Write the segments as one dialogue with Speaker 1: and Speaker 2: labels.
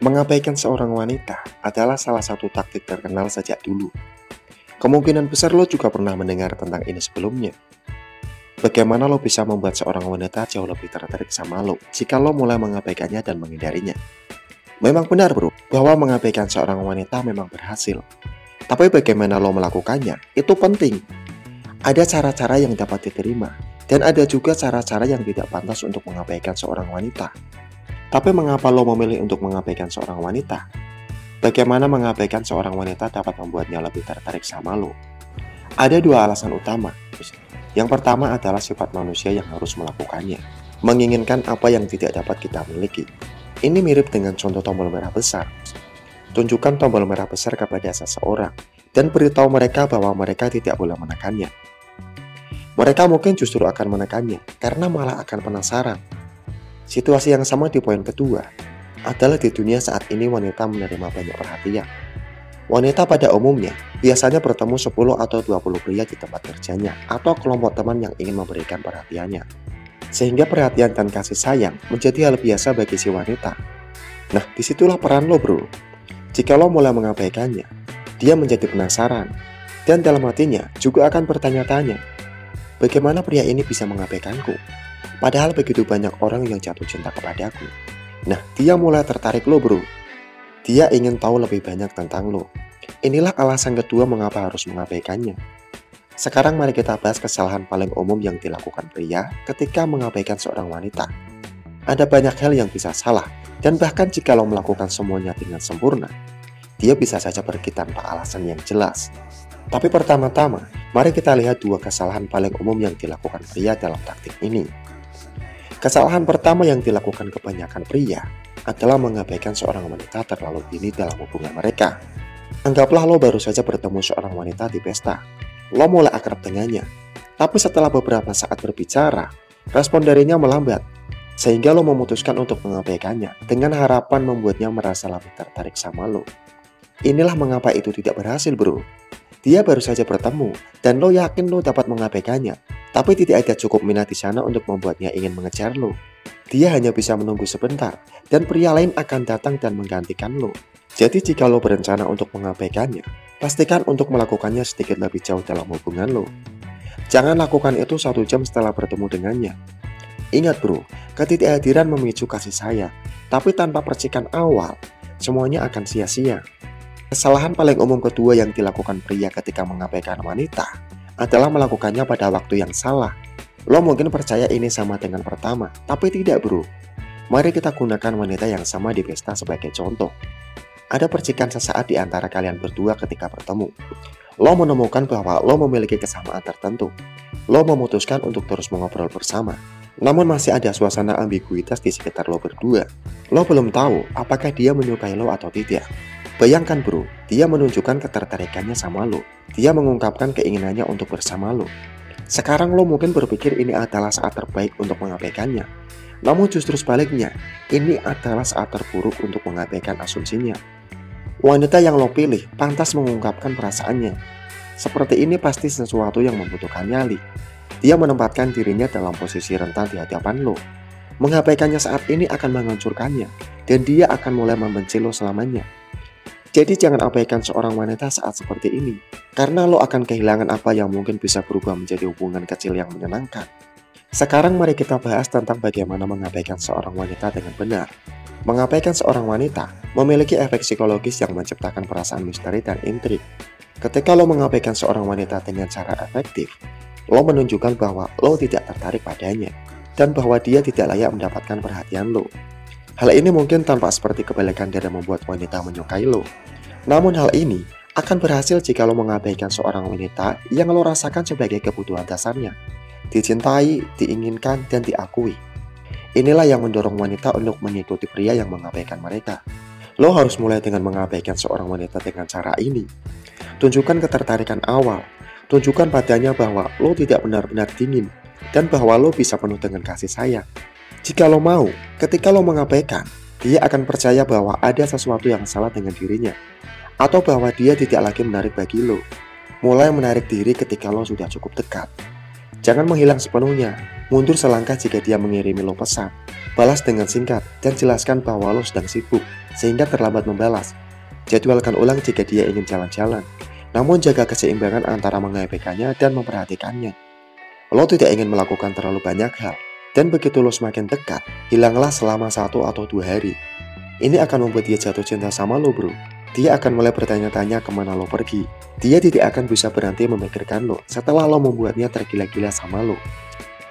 Speaker 1: Mengabaikan seorang wanita adalah salah satu taktik terkenal sejak dulu. Kemungkinan besar lo juga pernah mendengar tentang ini sebelumnya. Bagaimana lo bisa membuat seorang wanita jauh lebih tertarik sama lo jika lo mulai mengabaikannya dan menghindarinya? Memang benar bro, bahwa mengabaikan seorang wanita memang berhasil. Tapi bagaimana lo melakukannya, itu penting. Ada cara-cara yang dapat diterima, dan ada juga cara-cara yang tidak pantas untuk mengabaikan seorang wanita. Tapi mengapa lo memilih untuk mengabaikan seorang wanita? Bagaimana mengabaikan seorang wanita dapat membuatnya lebih tertarik sama lo? Ada dua alasan utama. Yang pertama adalah sifat manusia yang harus melakukannya, menginginkan apa yang tidak dapat kita miliki. Ini mirip dengan contoh tombol merah besar. Tunjukkan tombol merah besar kepada seseorang, dan beritahu mereka bahwa mereka tidak boleh menekannya. Mereka mungkin justru akan menekannya, karena malah akan penasaran. Situasi yang sama di poin kedua adalah di dunia saat ini wanita menerima banyak perhatian. Wanita pada umumnya biasanya bertemu 10 atau 20 pria di tempat kerjanya atau kelompok teman yang ingin memberikan perhatiannya. Sehingga perhatian dan kasih sayang menjadi hal biasa bagi si wanita. Nah, disitulah peran lo bro. Jika lo mulai mengabaikannya, dia menjadi penasaran. Dan dalam hatinya juga akan bertanya-tanya, bagaimana pria ini bisa mengabaikanku? Padahal begitu banyak orang yang jatuh cinta kepadaku. Nah, dia mulai tertarik lo bro. Dia ingin tahu lebih banyak tentang lo. Inilah alasan kedua mengapa harus mengabaikannya. Sekarang mari kita bahas kesalahan paling umum yang dilakukan pria ketika mengabaikan seorang wanita. Ada banyak hal yang bisa salah, dan bahkan jika lo melakukan semuanya dengan sempurna, dia bisa saja pergi tanpa alasan yang jelas. Tapi pertama-tama, mari kita lihat dua kesalahan paling umum yang dilakukan pria dalam taktik ini. Kesalahan pertama yang dilakukan kebanyakan pria adalah mengabaikan seorang wanita terlalu dini dalam hubungan mereka. Anggaplah lo baru saja bertemu seorang wanita di pesta. Lo mulai akrab dengannya, tapi setelah beberapa saat berbicara, respon darinya melambat, sehingga lo memutuskan untuk mengabaikannya dengan harapan membuatnya merasa lebih tertarik sama lo. Inilah mengapa itu tidak berhasil bro. Dia baru saja bertemu, dan lo yakin lo dapat mengabaikannya, tapi tidak ada cukup minat di sana untuk membuatnya ingin mengejar lo. Dia hanya bisa menunggu sebentar, dan pria lain akan datang dan menggantikan lo. Jadi jika lo berencana untuk mengabaikannya, pastikan untuk melakukannya sedikit lebih jauh dalam hubungan lo. Jangan lakukan itu 1 jam setelah bertemu dengannya. Ingat bro, ketidakhadiran memicu kasih sayang, tapi tanpa percikan awal, semuanya akan sia-sia. Kesalahan paling umum kedua yang dilakukan pria ketika mengabaikan wanita adalah melakukannya pada waktu yang salah. Lo mungkin percaya ini sama dengan pertama, tapi tidak bro. Mari kita gunakan wanita yang sama di pesta sebagai contoh. Ada percikan sesaat di antara kalian berdua ketika bertemu. Lo menemukan bahwa lo memiliki kesamaan tertentu. Lo memutuskan untuk terus mengobrol bersama. Namun masih ada suasana ambiguitas di sekitar lo berdua. Lo belum tahu apakah dia menyukai lo atau tidak. Bayangkan bro, dia menunjukkan ketertarikannya sama lo. Dia mengungkapkan keinginannya untuk bersama lo. Sekarang lo mungkin berpikir ini adalah saat terbaik untuk mengabaikannya. Namun justru sebaliknya, ini adalah saat terburuk untuk mengabaikan asumsinya. Wanita yang lo pilih pantas mengungkapkan perasaannya. Seperti ini pasti sesuatu yang membutuhkan nyali. Dia menempatkan dirinya dalam posisi rentan di hadapan lo. Mengabaikannya saat ini akan menghancurkannya, dan dia akan mulai membenci lo selamanya. Jadi jangan abaikan seorang wanita saat seperti ini, karena lo akan kehilangan apa yang mungkin bisa berubah menjadi hubungan kecil yang menyenangkan. Sekarang mari kita bahas tentang bagaimana mengabaikan seorang wanita dengan benar. Mengabaikan seorang wanita memiliki efek psikologis yang menciptakan perasaan misteri dan intrik. Ketika lo mengabaikan seorang wanita dengan cara efektif, lo menunjukkan bahwa lo tidak tertarik padanya, dan bahwa dia tidak layak mendapatkan perhatian lo. Hal ini mungkin tampak seperti kebalikan dari membuat wanita menyukai lo. Namun hal ini akan berhasil jika lo mengabaikan seorang wanita yang lo rasakan sebagai kebutuhan dasarnya. Dicintai, diinginkan, dan diakui. Inilah yang mendorong wanita untuk mengikuti pria yang mengabaikan mereka. Lo harus mulai dengan mengabaikan seorang wanita dengan cara ini. Tunjukkan ketertarikan awal. Tunjukkan padanya bahwa lo tidak benar-benar dingin, dan bahwa lo bisa penuh dengan kasih sayang. Jika lo mau, ketika lo mengabaikan, dia akan percaya bahwa ada sesuatu yang salah dengan dirinya, atau bahwa dia tidak lagi menarik bagi lo. Mulai menarik diri ketika lo sudah cukup dekat. Jangan menghilang sepenuhnya, mundur selangkah jika dia mengirimi lo pesan. Balas dengan singkat dan jelaskan bahwa lo sedang sibuk sehingga terlambat membalas. Jadwalkan ulang jika dia ingin jalan-jalan, namun jaga keseimbangan antara mengabaikannya dan memperhatikannya. Lo tidak ingin melakukan terlalu banyak hal, dan begitu lo semakin dekat, hilanglah selama 1 atau 2 hari. Ini akan membuat dia jatuh cinta sama lo, bro. Dia akan mulai bertanya-tanya kemana lo pergi. Dia tidak akan bisa berhenti memikirkan lo setelah lo membuatnya tergila-gila sama lo.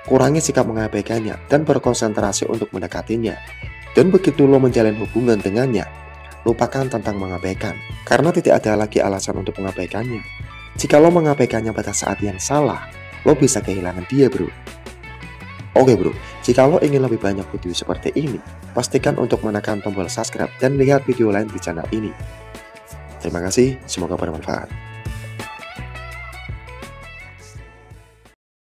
Speaker 1: Kurangi sikap mengabaikannya dan berkonsentrasi untuk mendekatinya. Dan begitu lo menjalin hubungan dengannya, lupakan tentang mengabaikan, karena tidak ada lagi alasan untuk mengabaikannya. Jika lo mengabaikannya pada saat yang salah, lo bisa kehilangan dia, bro. Oke bro, jika lo ingin lebih banyak video seperti ini, pastikan untuk menekan tombol subscribe dan lihat video lain di channel ini. Terima kasih, semoga bermanfaat.